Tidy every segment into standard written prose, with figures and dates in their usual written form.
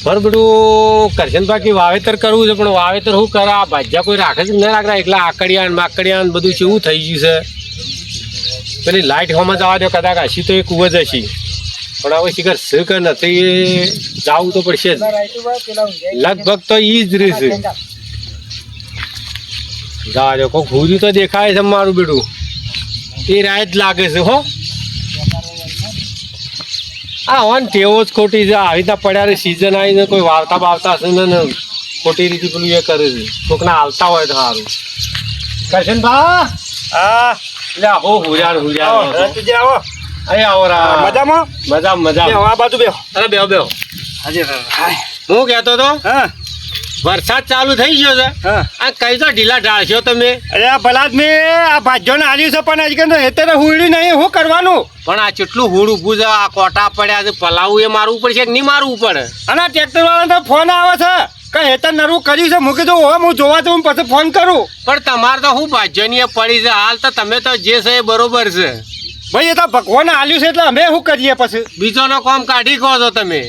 મારું બધું કરશન બાકી વાવેતર કરવું છે પણ વાવેતર શું કરે આ ભાજ્યા કોઈ રાખે છે ન રાખે એકલા આકડિયા માકડિયા બધું કેવું થઈ ગયું છે પેલી લાઇટ હોમાં જવા દો કદાચ હસી તો એ કુવ જ હસી પણ હવે શિખર શું કે નથી જવું તો પડશે જ લગભગ તો ઈ જ રહેશે જવા દો કોઈ ભૂર્યું તો દેખાય છે મારું બેડું એ રાય જ લાગે છે હો આ હોન ટેવો જ ખોટી છે આવી રીતના પડ્યા સિઝન આવીને કોઈ વાવતા બાવતા હશે ને ખોટી રીતે પેલું એ કરે છે કોકના હાલતા હોય તો સારું કરશન ભા હા એટલે હો હુર્યાણ હુર્યાણ તુજે આવો અહીં આવો રા મજામાં મજા આ બાજુ બેહો અરે બેહો બેહો હાજી હું કહેતો તો હા વરસાદ ચાલુ થઈ ગયો છે હા આ કઈ તો ઢીલા ઢાળશો તમે અરે આ ભલા મેં આ ભાજ્યોને હાલ્યું છે પણ આજકાલ તો હેતરે હુડ્યું નહીં શું કરવાનું પણ આ કેટલું હુડ ઊભું છે આ કોટા પડ્યા છે પલાવું એ મારવું પડશે કે નહીં મારવું પડે અને આ ટ્રેક્ટર વાળા તો ફોન આવે છે કે હેતર નરું કર્યું છે મૂકી દઉં હવે હું જોવા તો હું પછી ફોન કરું પણ તમારે તો શું ભાજ્યની એ પડી છે હાલ તો તમે તો જે છે એ બરોબર છે ભાઈ એ તો ભગવાન હાલ્યું છે એટલે અમે શું કરીએ પછી બીજોનો કોમ કાઢી કહો છો તમે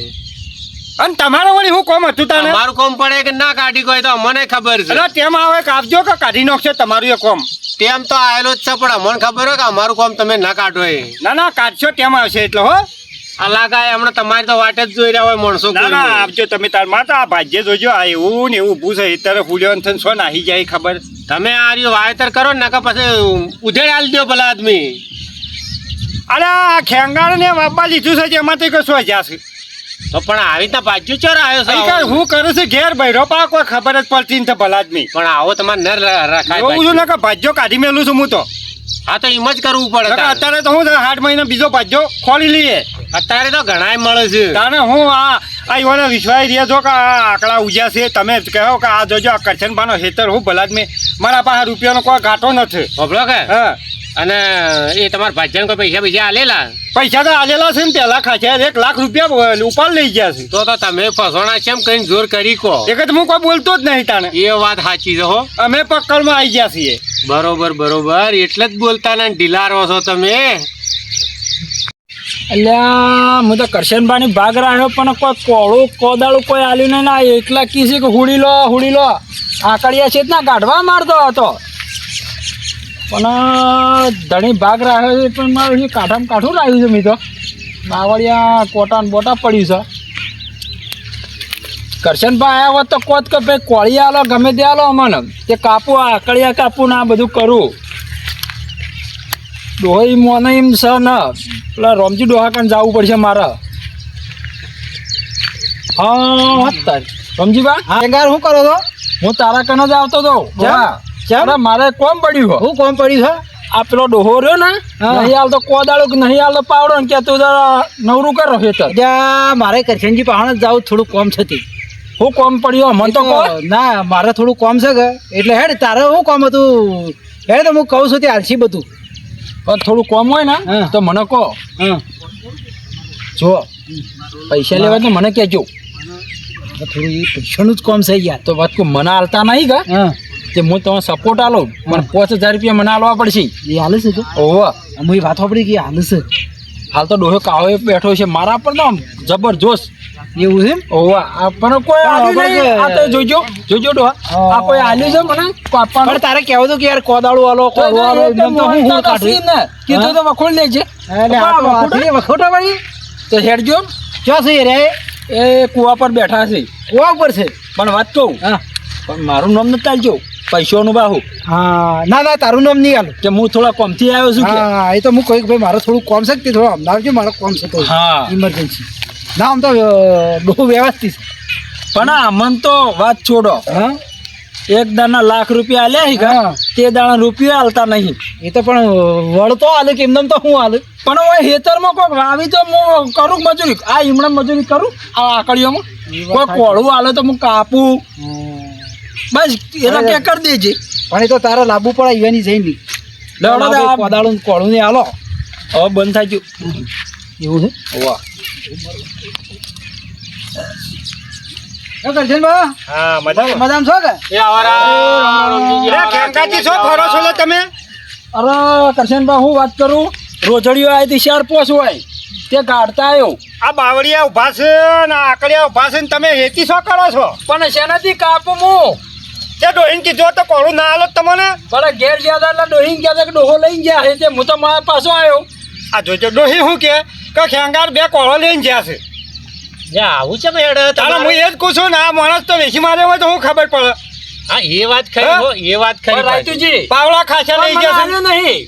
અને તમારે વળી શું કોમ હતું તાને મારું કોમ પડે કે ના કાઢી કહો તો અમને ખબર છે એટલે તેમ આવે કે આપજો કે કાઢી નાખશે તમારું એ કોમ તેમ તો આવેલો જ છે પણ અમને ખબર હોય કે અમારું કોમ તમે ના કાઢો એ ના ના કાઢશો તેમ આવશે એટલે હો અલાગાય હમણાં તમારી તો વાટ જ જોઈ રહ્યા હોય માણસો ના ના આપજો તમે તાર માં તો આ ભાજ્ય જોજો આ એવું ને એવું ઊભું છે હેતરે ફૂલ્યો ને છો નાહી જાય ખબર તમે આ રહ્યું વાવેતર કરો ને કે પછી ઉધેડ આલી દો ભલા આદમી અરે આ ખેંગાર ને વાપા લીધું છે એમાં તો કશું જશે તો પણ આવી રીતના ભાજ્યું ચર આવ્યો છે હું કરું છું ઘેર બૈરો પા કોઈ ખબર જ પડતી નથી ભલા આદમી પણ આવો તમારે ન રખાય જોઉં છું ને કે ભાજ્યો કાઢી મેલું છું હું તો હા તો એમ જ કરવું પડે અત્યારે તો હું 8 મહિના બીજો ભાજ્યો ખોલી લઈએ અત્યારે તો ઘણાય મળે છે કારણ હું આ ઈવોને વિશ્વાસ રહ્યા છો કે આ આંકડા ઉજ્યા છે તમે કહો કે આ જોજો આ કરશનભાનો હેતર હું ભલા આદમી મારા પાસે રૂપિયાનો કોઈ ઘાટો નથી બબલો કે હા અને એ તમારા ભાજ્યાને કોઈ પૈસા આલેલા પૈસા તો આલેલા છે ને પહેલા ખાચા 1 લાખ રૂપિયા ઉપાડ લઈ ગયા છે તો તમે ફસોણા કેમ કઈ જોર કરી કહો એક જ હું કોઈ બોલતો જ નહીં તાને એ વાત સાચી છે હો અમે પકડમાં આવી ગયા છીએ બરોબર બરોબર એટલે જ બોલતા ને ઢીલા રહો છો તમે અલ્યા હું તો કરશનભાઈ ભાગ રહ્યો પણ કોઈ કોળું કોદાળું કોઈ આલ્યું નહીં ના એકલા કીધી કે હુડી લો આકડિયા છે ના કાઢવા મારતો હતો પણ ધણી ભાગ રહ્યો છે પણ મારું કાઢામાં કાઢું લાવ્યું છે મેં તો માવડિયા કોટા ને બોટા પડ્યું છે કરશનભાઈ આવ્યા હોત તો કોત કે ભાઈ કોળી આલો ગમે તે આલો અમને તે કાપું આકડિયા કાપું ને આ બધું કરું ડોહી મોને એમ છે ને પેલા રોમજી ડોહા કાન જવું પડશે મારે હા તાર રોમજીબા ખેંગાર શું કરો છો હું તારા કને જ આવતો હતો મારે કોમ પડ્યું હું કોમ પડ્યું છે આ પેલો ડોહો રહ્યો ને નહીં હાલતો કોદાળો કે નહીં હાલતો પાવડો ને કે તું નવરું કરો ખેતર ત્યાં મારે કરશનજી પહાણ જ જાવું થોડું કોમ છે હું કોમ પડ્યો મને તો કહો ના મારે થોડું કોમ છે કે એટલે હેડ તારે શું કોમ હતું હેડ તો હું કહું છું તે આલસી બધું પણ થોડું કોમ હોય ને તો મને કહો જો પૈસા લેવા તો મને કહેજો થોડું એ પૈસાનું જ કોમ છે યાર તો વાત મને હાલતા નહીં કા તે હું તમે સપોર્ટ આલો મને 5000 રૂપિયા મને હાલવા પડશે એ હાલે છે ઓવા અમે એ વાત આપડી કે હાલે છે હાલ તો ડોહો કાવો બેઠો છે મારા પર તો જબરજોસ્ત એવું છે ઓવા આપણને કોઈ આ તો જોજો ડોહા આ કોઈ આલ્યું છે મને પણ તારે કહેવું હતું કે યાર કોદાળું આલો કોળું આલો એમ તો હું કાઢી ને કીધું તો વખોડ લેજે વખોટો પડી તો હેડજો ક્યાં છે રે એ કુવા પર બેઠા છે કુવા ઉપર છે પણ વાત કહું પણ મારું નામ નથી ચાલજો પૈસાનું બાહુ હા ના તારું નામ નહીં આલું કે હું થોડા કોમથી આવ્યો છું હા એ તો હું કહ્યું ભાઈ મારે થોડું કોમ છે કે થોડું અમદાવાદ મારો કોમ છે તો હા ઇમરજન્સી ના આમ તો બહુ વ્યવસ્થિત પણ અમન તો વાત છોડો હા એક દાણા લાખ રૂપિયા આલ્યા તે દાણા રૂપિયા હાલતા નહીં એ તો પણ વળતો હાલે કે એમને તો હું હાલે પણ હવે હેતરમાં કોઈ વાવી તો હું કરું મજૂરી આ ઈમણા મજૂરી કરું આ આકડીઓમાં કોઈ કોળું હાલે તો હું કાપું બસ એના કે કરી દેજે પણ એ તો તારે લાવવું પડે ઈવાની જઈ નહીં કોદાળું કોળું ને હાલો હવે બંધ થાય ગયું એવું છે વાહ હા મજામાં છો કે ખેંગાજી છો ફરો છો લે તમે અરે કરશનભાઈ હું વાત કરું રોજડીઓ આવી હતી 4-5 હોય તે કાઢતા આવ્યો આ બાવળિયા ઊભા છે ને આ આકડિયા ઊભા છે ને તમે હેતી શું કરો છો? પણ શેનાથી કાપું હું તે ડોહીને કીધું તો કોળું ના આલો તમને. ભલે ઘેર ગયા હતા એટલે ડોહીને કહેતા કે ડોહો લઈને ગયા છે તે હું તો મારા પાછો આવ્યો. આ જોજો ડોહી શું કે ખેંગાર 2 કોળો લઈને ગયા છે. આવું છે મેડ તારે હું એ જ કહું છું ને આ માણસ તો વેચી મારે હોય તો હું ખબર પડે. હા એ વાત ખરી હો, એ વાત ખરી પણ પાછી. રાયતુજી પાવડા ખાસા લઈ મને ગયા છે. આલ્યો નહીં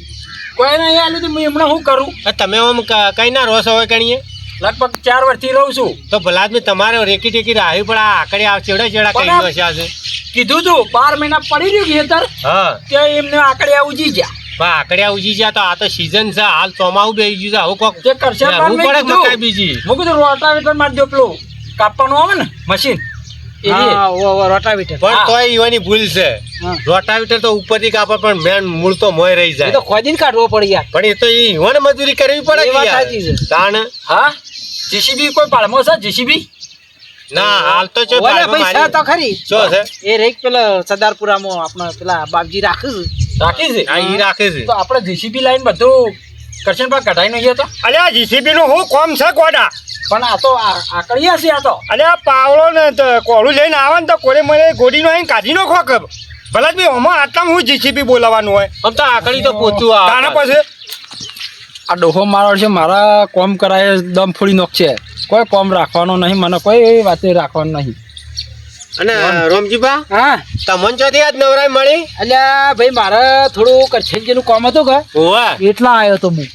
કોઈ નહીં આલ્યું તો હું હમણાં શું કરું? તમે આમ કઈ ના રોસ હોય કણીએ લગભગ 4 વર્ષથી રહું છું. તો ભલા આદમી તમારે રેકી ટેકી રાહી પણ આ આકડે આ ચેડા ચેડા કઈ પણ નશા છે. કીધું તું 12 મહિના પડી રહ્યું ખેતર હા ત્યાં એમને આકડે ઉજી ગયા. પણ આકડ્યા ઉજી ગયા તો આ તો સીઝન છે હાલ ચોમાવું બેસી ગયું છે હવે કોક તે કરશે લેવું પણ મેં પડે કીધું. મકાઈ બીજી. મેં કીધું રોટાવેટર મારી દો પેલું કાપવાનું આવે ને મશીન એ રે. હા ઓ રોટાવીટર પણ હા. તોય ઈવાની ભૂલ છે. હા. રોટાવીટર તો ઉપરથી કાપે પણ મેન મૂળ તો મોય રહી એ તો જાય. ખોદીને કાઢવો પડી યાર. પણ એ તો ઈવન મજૂરી કરવી પડે એ કે વાત યાર. સાચી છે. તાણ હા જીસીબી કોઈ પાડમો છે જીસીબી ના હાલ તો ચો ઓલા બારમાં પૈસા તો મારી- ખરી ચો છે એ રેક પેલા સરદારપુરામાં આપણા પેલા બાપજી રાખે છે. રાખી છે આ ઈ રાખે છે. તો આપણે જીસીબી લાઈન બધું કરશન પર કઢાઈ નહીં તો અલ્યા જીસીબી નું શું કોમ છે ગોડા? પણ આ તો આકડિયા છે આ તો અલ્યા પાવડો ને તો કોળું લઈને આવે ને તો કોરે મને ગોડીનો આવીને કાઢી નો ખોક ભલા બી આમાં આટલામાં હું જીસીબી બોલાવાનું હોય આમ તો આકડી તો પોતું તાને આવે પછી આ ડોહો મારો છે મારા કોમ કરાય દમ ફોડી નોખશે કોઈ કોમ રાખવાનો નહીં મને કોઈ વાતે રાખવાનું નહીં અને રોમજીબા હા તમને ચોથી આજ નવરાઈ મળી અલ્યા ભાઈ મારે થોડું કરછેલજીનું કામ હતું કે હોવે એટલા આવ્યો તો હું.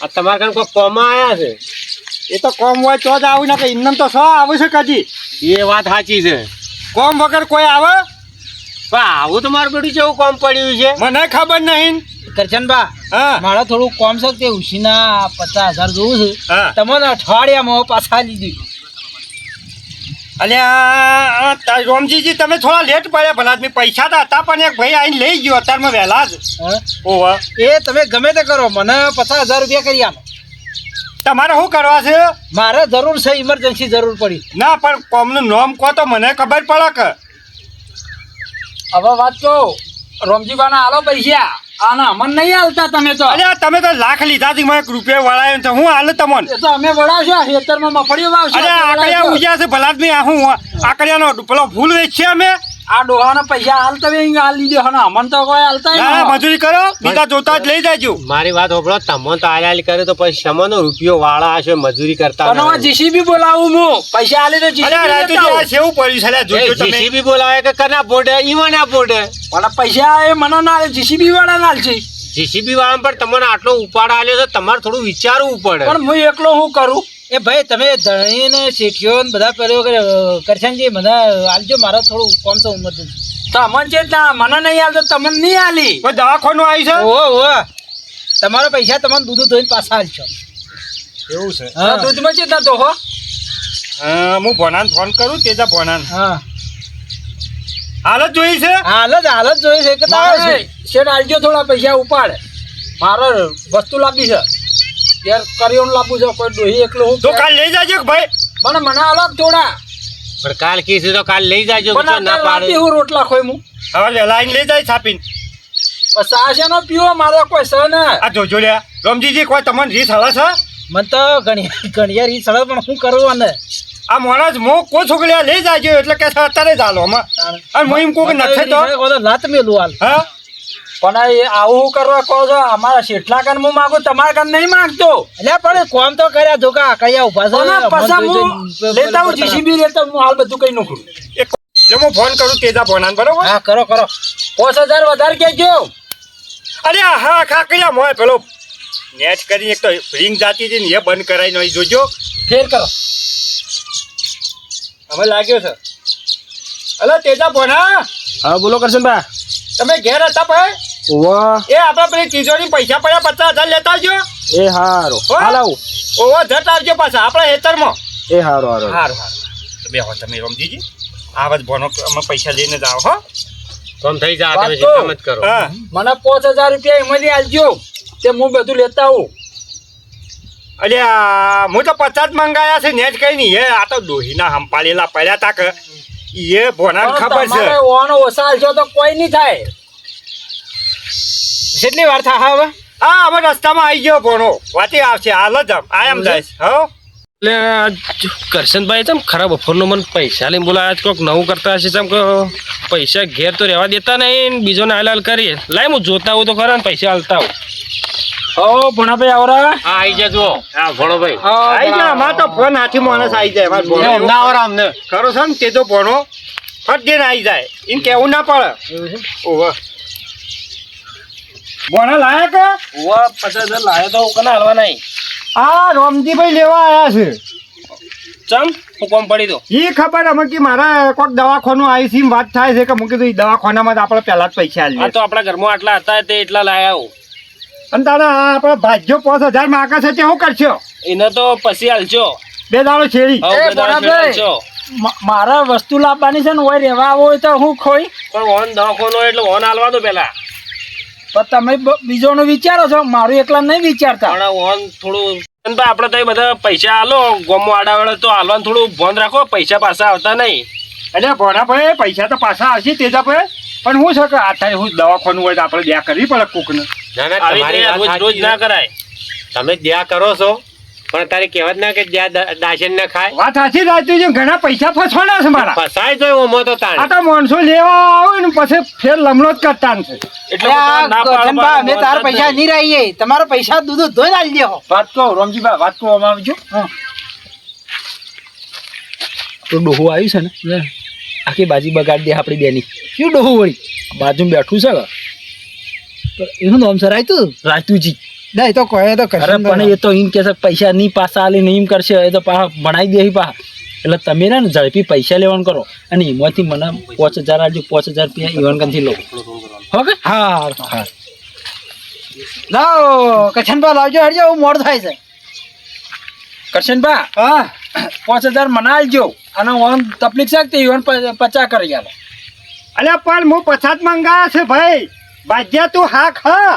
આ તમારા કાન કોઈ કોમા આયા છે એ તો કોમ હોય તો જ આવું ને કે ઇન્દમ તો શું આવે છે કદી એ વાત સાચી છે કોમ વગર કોઈ આવે? પણ આવું તો મારું બેટું કેવું કોમ પડ્યું છે મને ખબર નહીં. કરછનબા હા મારે થોડું કોમ છે તે ઉશીના 50,000 જોવું છે. હા તમને અઠવાડિયામાં પાછા લીધી. અલ્યા રોમજીજી તમે થોડા લેટ પડ્યા ભલા આદમી પૈસા તો હતા પણ એક ભાઈ આવીને લઈ ગયો અત્યારમાં વહેલા જ. હા? ઓવા એ તમે ગમે તે કરો મને 50,000 રૂપિયા કરી આલો. તમારે શું કરવા છે? મારે જરૂર છે ઇમરજન્સી જરૂર પડી. ના પણ કોમનું નામ કહો તો મને ખબર પડે કે. હવે વાત કહું રોમજીબાના આલો પૈસા આના અમન નહીં હાલતા તમે તો અલ્યા તમે તો લાખ લીધા હતી મને 1 રૂપિયા વળાયો તો હું હાલ તમને. એ તો અમે વડાવશો ખેતરમાં મફળીઓ વાવશો અરે આકડિયા ઉજ્યા છે ભલા આદમી આ હું આકડિયાનો પેલો ફૂલ વેચીએ અમે. આ ડોહાના પૈસા હાલતા અહીં હાલ લીધો હને અમન તો કોઈ હાલતા ના ના, મજૂરી કરો બીજા જોતા જ લઈ જાજો. મારી વાત હોભળો તમને તો આલ કરે તો પછી શમનો રૂપિયો વાળા હશે મજૂરી કરતા પણ જીસીબી બોલાવું હું પૈસા હાલે તો અલ્યા રાજુજી આ કેવું પડ્યું છે અલ્યા જોજો તમે. જીસીબી બોલાવે કે કના બોર્ડે ઈવાના બોર્ડે પણ પૈસા એ મને ના જીસીબી વાળા ના છે જીસીબી વાળા પર તમને આટલો ઉપાડ આલ્યો છે તમારે થોડું વિચારવું પડે પણ હું એકલો હું કરું એ ભાઈ તમે ધણી ને શેઠિયો ને બધા કર્યો કરશનજી બધા આલજો મારે થોડું કોમ છે ઇમરજન્સી. તમને છે ત્યાં મને નહીં હાલતો તમને નહીં હાલી કોઈ દવાખાનું આવી છે? ઓહો તમારા પૈસા તમને દૂધ ધોઈને પાછા આલજો. એવું છે. હા દૂધમાં છે ત્યાં તો હો હું ભોનાને ફોન કરું તેજા ભોનાને. હા હાલત જોઈ છે? હાલત જોઈએ છે કે તારે મારે શેઠ આલજો થોડા પૈસા ઉપાડ મારે વસ્તુ લાવી છે યાર કરિયોન લાવવું છે કોઈ ડોહી એકલો હું તો કાલ લઈ જાજો કે ભાઈ. મને મને હાલો થોડા પણ કાલ કીધું તો કાલ લઈ જાજો પણ ના અત્યારે પાડે રાતે હું રોટલા ખોઈ હું હવે વહેલા આવીને લઈ જાય છાપીને. સાસેનો પીવો મારો કોઈ સહ ને આ જોજો લ્યા રોમજીજી કોઈ તમને રીસ હળે છે? મને તો ઘણી રીત સળે પણ શું કરવું ને આ માણસ મો કોઈ છોકરી લઈ જાજો એટલે કે અત્યારે જ હાલો આમાં. અને હું એમ કહું કે નથી તો લાત મેલું હાલ હા પણ એ આવું કરવા કહો છો અમારા શેઠલા કાન હું માગું તમારા કાન નહીં માંગતો એટલે પણ કોમ તો કર્યા ધોકા આકડિયા ઉભા છે. પણ પાછા હું લેતા હું જીસીબી લેતા હું હાલ બધું કઈ નાખું એટલે હું ફોન કરું તેજા ભોનાને બરોબર. હા કરો 5000 વધારે કેજો અરે હા કાકડિયા મોય પેલો નેટ કરીને એક તો રિંગ જાતી હતી ને એ બંધ કરાવી નહીં જોજો. ફેર કરો હવે લાગ્યો છે. હલો તેજા ભોના હા બોલો કરશનભાઈ તમે ઘેર હતા ભાઈ? ઓવા એ આપણે પેલી તિજોરી પૈસા પડ્યા 50,000 લેતા આવજો. એ હારો હો? ઓવો જટ આવજો પાછા આપણા હેતરમાં. એ હારો હારો હારું તો બેહો તમે રમજીજી આવાજ ભોનો અમે પૈસા લઈને જ આવો હો. કોમ થઈ જાય તમે વાત તો. ચિંતા મત કરો હા મને 5000 રૂપિયા એમાંથી આલજો તે હું બધું લેતા આવું અલ્યા હું તો 50 મંગાયા છે નેટ કઈ નહીં એ આ તો ડોહીના હંપાળેલા પડ્યા તા કે એ ભોનાને ખબર છે. તમારે ઓનો ઓછા આલજો તો કોઈ નહીં થાય કેટલી વાર થાય હવે હા અમે રસ્તામાં આવી ગયો ભણો વાતી આવશે હાલ જ આમ આમ જાય હો એટલે આ કરશનભાઈ ચમ ખરાબ બપોરનો મને પૈસા લઈને બોલાયા કોઈક નવું કરતા હશે ચમ કે પૈસા ઘેર તો રહેવા દેતા નહીં ને બીજોને હાલ હાલ કરીએ લાય હું જોતા આવું તો ખરા ને પૈસા હાલતા આવું. હો ભણાભાઈ આવરા હા આવી જજો હા ભણો ભાઈ આવી જાય અમારે તો ફોન હાથી માણસ આવી જાય અમારે ભણો ના આવરા અમને ખરો છે ને તે તો ભણો ફટ દઈને આવી જાય એમ કેવું ના પડે ઓહો ભણો લાયક ઓવા 50,000 લાયો તો હું કને હાલવા નહીં. આ રોમજીભાઈ લેવા આવ્યા છે ચમ હું કોમ પડી દો. એ ખબર અમે કે મારા કોઈક દવાખાનું આવી છે એમ વાત થાય છે કે મૂકી તો એ દવાખાનામાં તો આપણે પહેલા જ પૈસા આ આલીએ તો આપણા ઘરમાં આટલા હતા તે એટલા લાયા હું. અને તારા આ આપણે ભાજ્યો 5,000 માગે છે તે શું કરશો એને તો પછી હાલજો. 2 દાડો છેડી હવે એ બધા બરાબર. હાલજો. મારા વસ્તુ લાવવાની છે ને ઓય રહેવા આવો હોય તો હું ખોઈ પણ ઓન દવાખાનો હોય એટલે ઓન હાલવા દો પેલા. પણ તમે બીજોનું વિચારો છો મારું એકલા નહીં વિચારતા પણ ઓન થોડું અને ભાઈ આપણે તો એ બધા પૈસા હાલો ગોમો આડાવડે તો હાલવાનું થોડું ભાન રાખો પૈસા પાછા આવતા નહીં. એટલે ભણાભાઈ પૈસા તો પાછા આવશે તેજાભાઈ પણ શું છે કે આ થાય હું દવાખાનું હોય તો આપણે દયા કરવી પડે કોકને ના ના આવી તમારી રીતે વાત રોજ રોજ સાચી ના છે. કરાય. તમે દયા કરો છો પણ તારી કહેવત ના કે જ્યાં દાશન ના ખાય વાત સાચી રાખ્યું છે ઘણા પૈસા ફસવાના છે મારા ફસાય તો ઓમો તો આ તાણ તો માણસો લેવા આવે ને પછી ફેર લમણો જ કરતા છે એટલે હું તમને ના પાડું, અમે તારા પાડું, પૈસા નહીં રહીએ તમારા પૈસા દૂધ ધોઈને આલી દેહો. વાત કહો રોમજીભાઈ વાત કહો આમાં આવજો તો ડોહું આવ્યું છે ને આખી બાજી બગાડી દે આપણી બેની શું ડોહું વળી બાજુ બેઠું છે તો એનું નામ સર આયતું રાજતુજી ના એ તો કહે તો અરે પણ એ તો એમ કે છે પૈસા નહીં પાછા આલીને એમ કરશે એ તો પાછા ભણાવી દે પાછા એટલે તમે ને ઝડપી પૈસા લેવાનું કરો અને એમાંથી મને 5,000 આપજો 5,000 રૂપિયા ઈવન કંથી લો ઓકે હા હા લાવો કચ્છનભાઈ લાવજો હરજો હું મોડ થાય છે કરશનભા હા 5,000 મને આલજો અને ઓન તકલીફ છે તે ઈવન 50 કરી આલો અલ્યા પણ હું પછાત મંગાયા છે ભાઈ બાજ્યા તું હા ખા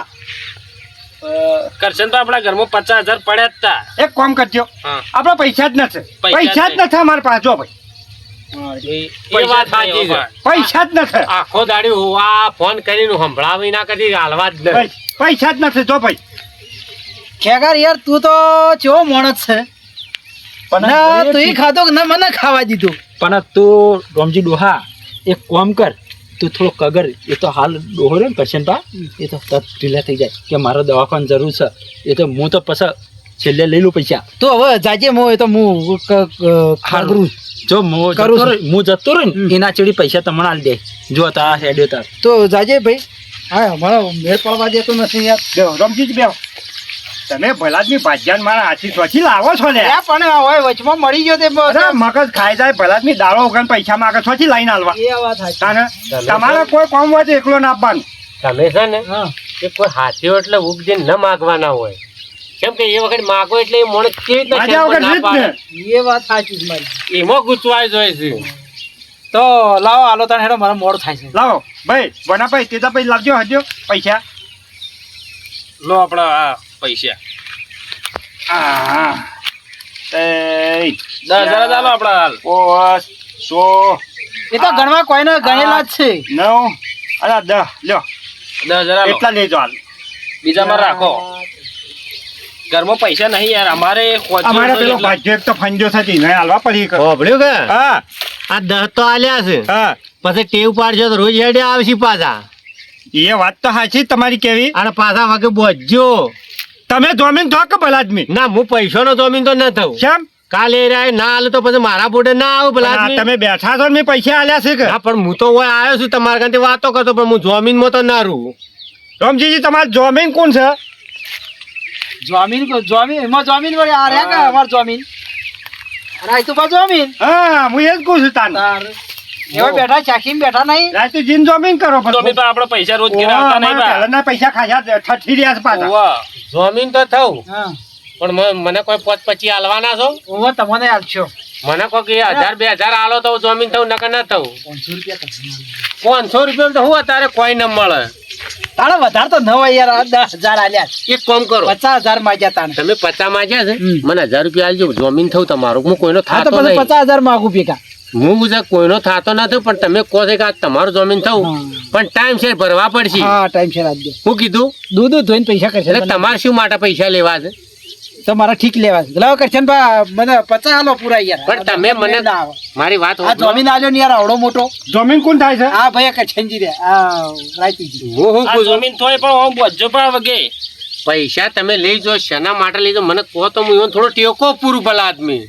કરશન તો આપણા ઘરમાં 50,000 પડ્યા જ તા. એક કામ કરજો હા. આપણા પૈસા જ નથી પૈસા જ પૈસા જ નથી અમારા પાસે જો ભાઈ એ વાત સાચી છે પૈસા જ નથી આખો દાડી હોવા ફોન કરીને સંભળાવી ના કરી હાલવા જ નહીં પૈસા જ નથી જો ભાઈ ખેગાર યાર તું તો ચેવો માણસ છે ના તું ઈ ખાધો કે ના મને ખાવા દીધું પણ તું રોમજી ડોહા એક કામ કર તું થોડો કગર એ તો હાલ ડોહો રે ને કરશનભા એ તો તરત ઢીલા થઈ જાય કે મારો દવાખાને જરૂર છે એ તો હું તો પછી છેલ્લે લઈ લઉં પૈસા તું હવે જાજે મો એ તો હું હારું જો હું જતો રહ્યો ને એના ચડી પૈસા તમને આલી દે જો તારા હેડ્યો તાર તો જાજે ભાઈ હા મારો મેળ પડવા દેતો નથી યાર બેહો રમજી જ બેહો તમે ભલાદની ભાજ્યાને મારા હાથી સ્વચી લાવો છો ને યા પણ હવે વચમાં મળી ગયો તે અરે મગજ ખાઈ જાય ભલાદની દાળો વગર પૈસા માંગે સ્વચી લાઈન હાલવા એ વાત સાચી. તાને તમારે કોઈ કામ હોય તો એકલો ના આપવાનું તમે છે ને હા એ કોઈ હાથીઓ એટલે ઉપજે ન માગવાના હોય કેમ કે એ વખત માગો એટલે એ માણસ કેવી રીતે માજા વગર ના રીત પાડે? ને એ વાત સાચી છે મારી એમાં ગુચવાય જોઈએ છે તો લાવો આલો તને હેડો મારો મોડ થાય છે લાવો ભાઈ બના ભાઈ તે તો ભાઈ લાવજો હજો પૈસા લો આપણા આ પૈસા હા એ 10,000 ચાલો આપણા હાલ. 500 એ તો ગણવા કોઈને ગણેલા જ છે 9 અલા 10 લ્યો 10,000 હાલો. એટલા લેજો હાલ બીજામાં રાખો ઘરમાં પૈસા નહીં યાર અમારે અમારે પેલો ભાજ્યો એક તો ફંજો છે તેને હાલવા પડી કે હોભળ્યું કે હા આ 10 તો આલ્યા છે હા પછી ટેવ પાડશો તો રોજ હેડે આવશે પાછા એ વાત તો સાચી જ તમારી કેવી અને પાછા વાગે બોજજો તમે જમીન થો કે ભલાદમી ના હું પૈસાનો જમીન તો ન થઉં કેમ કાલે રાય ના હાલે તો પછી મારા પોતે ના આવું આ પેલા તમે બેઠા છો ને મેં પૈસા આલ્યા છે કે હા પણ હું તો હોય આવ્યો છું તમારા કાંથી વાતો કરતો પણ હું જમીનમાં તો ના રહું રામજીજી તમારી જમીન કોણ છે જમીન એમાં જમીન વળી આ રહ્યા કે અમાર જમીન રાયતુ પા જમીન હા હું એ જ કહું છું તાને તાર એવા બેઠા ચાખીને બેઠા નહીં રાતું જીન જમીન કરો તો બી આપણે પૈસા રોજ ઘેર આવતા નહીં બા. પહેલાના પૈસા ખાયા ઠઠી રહ્યા છે પાછા ઓવા. જમીન તો થવું હા પણ મને કોઈ 5-25 હાલવાના છો હું તમને આલશો મને કોઈ 1,000-2,000 હાલો તો જમીન થવું નકર ના થવું 500 રૂપિયા 500 રૂપિયા તો હું અત્યારે કોઈ ન મળે તારે વધારે તો ન હોય યાર 10,000 આલ્યા એક કામ કરો 50,000 માંગ્યા તાને તમે 50 માંગ્યા છે હમ. મને 1,000 રૂપિયા આલજો જમીન થવું તમારું હું કોઈનો હા તો થાતો પછી નહીં 50,000 માંગુ ભેગા હું છે કોઈનો થતો નથી પણ તમે કહો છો કે આ તમારું જમીન થવું પણ ટાઈમ છે ભરવા પડશે હા ટાઈમ છે આપજો હું કીધું દૂધ ધોઈને પૈસા કરશે એટલે તમારે શું માટે પૈસા લેવા છે તો મારા ઠીક લેવા છે લાવો કરશન બા મને 50 આલો પૂરા યાર પણ તમે મને ના આવે. મારી વાત આ જમીન આલ્યો ને યાર આવડો મોટો જમીન કોણ થાય છે આ ભાઈ કરશનજી રે આ રાયતુજી હું આ પૂછું જમીન થોય પણ હું બોજો પણ વગે પૈસા તમે લઈ જો શેના માટે લઈ જાઓ મને કહો તો હું થોડો ટેકો પૂરું ભલા આદમી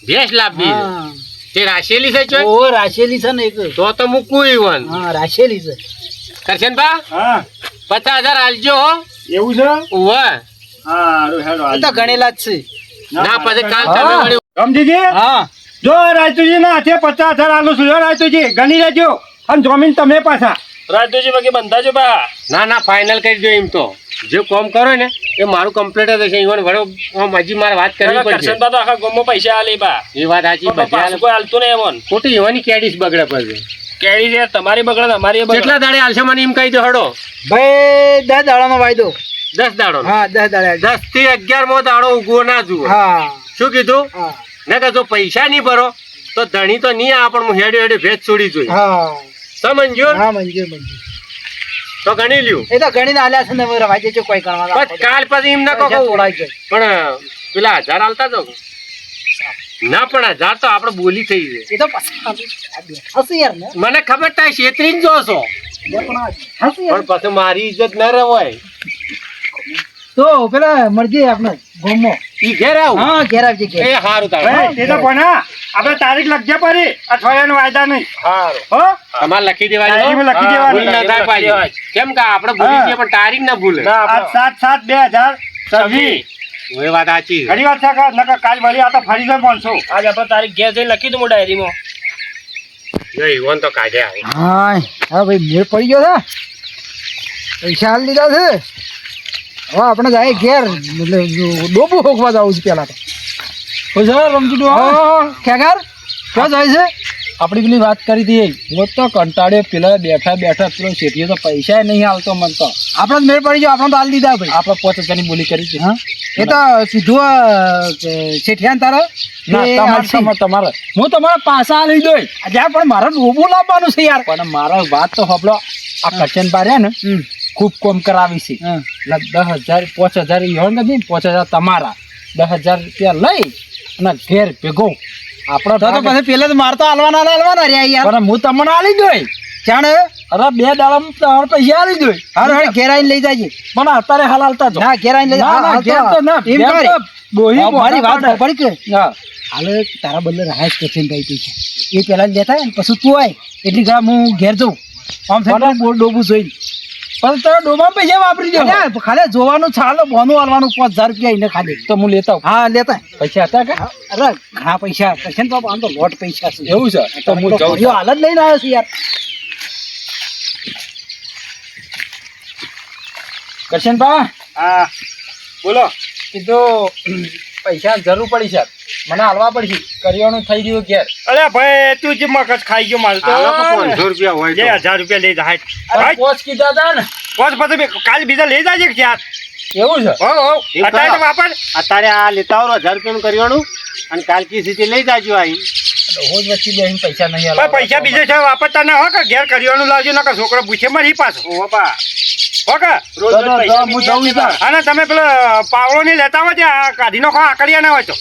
ભેંસ લાવવી છે. હા તે રાશેલી છે ચોય? ઓ રાશેલી છે ને એક તો મૂકું ઈવન હા રાશેલી છે કરશનભા હા 50,000 આલજો હો એવું છે ઉવ્વ. હારું હેડો એ તો ગણેલા જ છે ના પછી કાલ હા. તમે વળી રમજીજી હા જો રાયતુજી ના હાથે 50,000 આલું છું જો રાયતુજી ગણી લેજો અને જમીન તમે પાછા રાજુજી વગે બંધાજો બા ના ના ફાઇનલ કરી દો એમ તો જે કોમ કરો ને એ મારું કમ્પ્લીટ જ હશે ઈવન વડો આમ હજી મારે વાત કરવી પડશે કરશન બા તો આખા ગામમાં પૈસા આલે બા એ વાત સાચી પણ પાછું બધી કોઈ હાલતું નહીં એમોન ખોટી એવાની કેડીસ બગડે પછી કેરી છે તમારી બગડે અમારી બગડે કેટલા દાડે હાલશે મને એમ કહી દો હડો ભાઈ 10 દાડાનો વાયદો 10 દાડો હા 10 દાડા 10 થી 11મો દાડો ઉગવો ના જુઓ હા શું કીધું હા ના કે જો પૈસા નહીં ભરો તો ધણી તો નહીં આ પણ હું હેડે હેડે ભેજ છોડી જોઈ હા સમજો હા મંજૂર તો ગણી લ્યું એ તો ગણીને આલ્યા છે ને હવે રવા દેજો કોઈ ગણવા બસ કાલ પછી એમ ના કહો પણ પેલા 1000 હાલતા તો ના પણ 1000 તો આપણે બોલી થઈ છે એ તો પછી હશે યાર ને મને ખબર થાય છેતરી જ જોશો હશે યાર પણ પછી મારી ઇજ્જત ન રવાય તો પેલા મરજી આપણે ગોમો ઈ ઘેર આવું હા ઘેર આવજે ઘેર એ હારું તારે એ તો કોના આપણે તારીખ લખજે પડી અઠવાડિયાનો વાયદા નહીં હારું હો તમારે લખી દેવાની ડાયરીમાં લખી હા, ભૂલ દેવાની ના થાય પાછી. કેમ કે આપણે ભૂલી જઈએ પણ તારીખ ના ભૂલે ના આ 7/7/2026 એ વાત સાચી છે. ઘણી વાત છે કે નકર કાલ વળી આ તો ફરી જાય 500 આજ આપણે તારીખ ઘેર જઈને લખી દઉં ડાયરીમાં જો ઈવન તો કાઢે આવે હા હા ભાઈ મેળ પડી ગયો છે પૈસા હાલ લીધા છે હવે આપણે જાય ઘેર એટલે ડોબું હોકવા જવું છે પેલા તો રમજી ખેગાર ક્યાં જાય છે આપણી પેલી વાત કરી હતી હું તો કંટાળ્યો પેલા બેઠા બેઠા પેલો શેઠીએ તો પૈસા નહીં આવતો મને તો આપણે મેળ પડી ગયો આપણે તો હાલ દીધા ભાઈ આપણે 5,000 ની બોલી કરી હતી હા એ તો સીધું શેઠિયાન તારો ના તમારે હું તમારા પાસા લઈ દઉં જ્યાં પણ મારે ડોબું લાવવાનું છે યાર પણ મારા વાત તો સાંભળો આ કરશન બા રહ્યા ને ખૂબ કોમ કરાવી છે હા. એટલે 10,000 5,000 ઈવન નથી 5,000 તમારા 10,000 રૂપિયા લઈ અને ઘેર ભેગો તો તો આપણે પછી પેલા તો મારે તો હાલવાના રહ્યા યાર પણ હું તમને આલી દઉં જાણે અરે 2 દાડામાં તમારે પૈસા આલી દઉં હારું હારું ઘેર આવીને લઈ જાજે પણ અત્યારે હાલ હાલતા તો ના ઘેર આવીને લઈ ના, ના, ઘેર તો ના. એમ ઘેર કરે તો ડોહી મારી વાત મોઢા પડી કે હા હાલે તારા બદલે રાહત કરશે ને ભાઈ પૈસા એ પેલા લેતા ને પછી તું આય એટલી ઘણા હું ઘેર જઉં આમ થાય બોર ડોબું જોઈને પણ તારા ડોમાં પૈસા વાપરી દો અલ્યા, ખાલી જોવાનું ચાલો બોનું હાલવાનું 5,000 રૂપિયા એને ખાલી તો હું લેતા આવું. હા લેતા પૈસા હતા કે અરે ઘણા પૈસા કરશે ને બાપા આમ તો લોટ પૈસા છે એવું છે તો હું જાઉં જો હાલત લઈને આવ્યો છું યાર કરશનભા હા બોલો કીધું પૈસા જરૂર પડી છે મને હાલવા પડશે કરિયાણું થઈ ગયું ઘેર અરે ભાઈ તું જે મગજ ખાઈ ગયો મારું તો હાલો તો 500 રૂપિયા હોય લે તો 1000 રૂપિયા લઈ જાય અરે પોચ કીધા હતા ને પછી કાલ બીજા લઈ જાય કે યાર એવું છે હો હો એમ અત્યારે તો કરો. વાપર અત્યારે આ લેતા આવો 1000 રૂપિયાનું કરિયાણું અને કાલકી સીધી લઈ જાજો આઈ રોજ વચ્ચે બેહીને પૈસા નહીં પણ પૈસા બીજે છે વાપરતા ના હો કે ઘેર કરિયાણું લાવજો નકર છોકરો પૂછે મારી પાછો હો કે રોજ પૈસા હું જાઉં છું અને તમે પેલો પાવડો ને લેતા હોય ત્યાં કાઢી નાખો આકડિયા ના હોય તો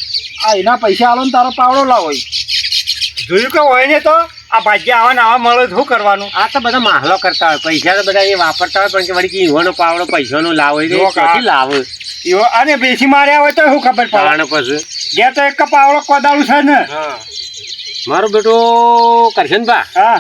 આ એના પૈસા આલો ને તારો પાવડો લાવો જોયું કે હોય ને તો આ ભાગ્ય આવા ને આવા મળે તો શું કરવાનું આ તો બધા માહલો કરતા હોય પૈસા તો બધા એ વાપરતા હોય પણ કે વળી કે ઈવાનો પાવડો પૈસાનો લાવો એટલે જો એ ક્યાંથી લાવે એવો અને બેસી માર્યા હોય તો શું ખબર પડે કારણ પછી ઘેર તો એક પાવડો કોદાળું છે ને હા મારો બેટો કરશનભા હા